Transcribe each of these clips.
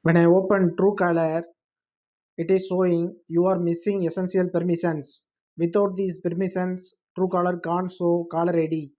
When I open Truecaller, it is showing you are missing essential permissions. Without these permissions, Truecaller can't show caller ID.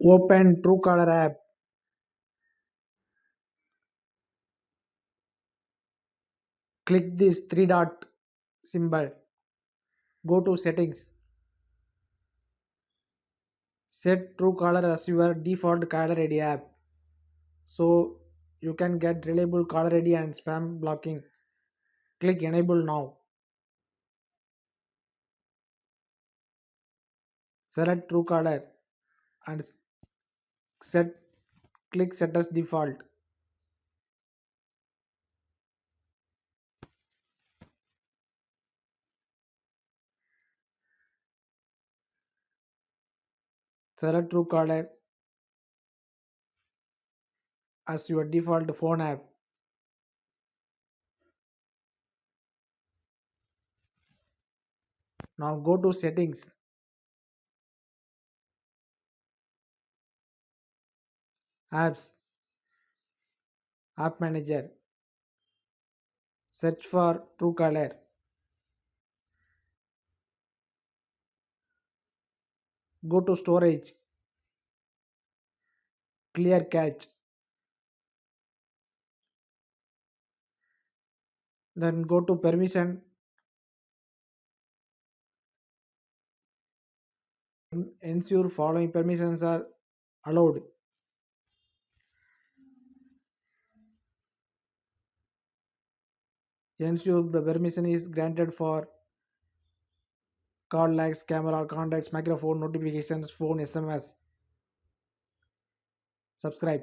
Open Truecaller app. Click this three dot symbol. Go to settings. Set Truecaller as your default caller ID app. So you can get reliable caller ID and spam blocking. Click enable now. Select Truecaller and set click set as default. Select Truecaller as your default phone app. Now go to settings, apps, app manager. Search for Truecaller. Go to storage, clear cache. Then go to permission. Ensure following permissions are allowed. Ensure the permission is granted for call likes, camera, contacts, microphone, notifications, phone, SMS. Subscribe.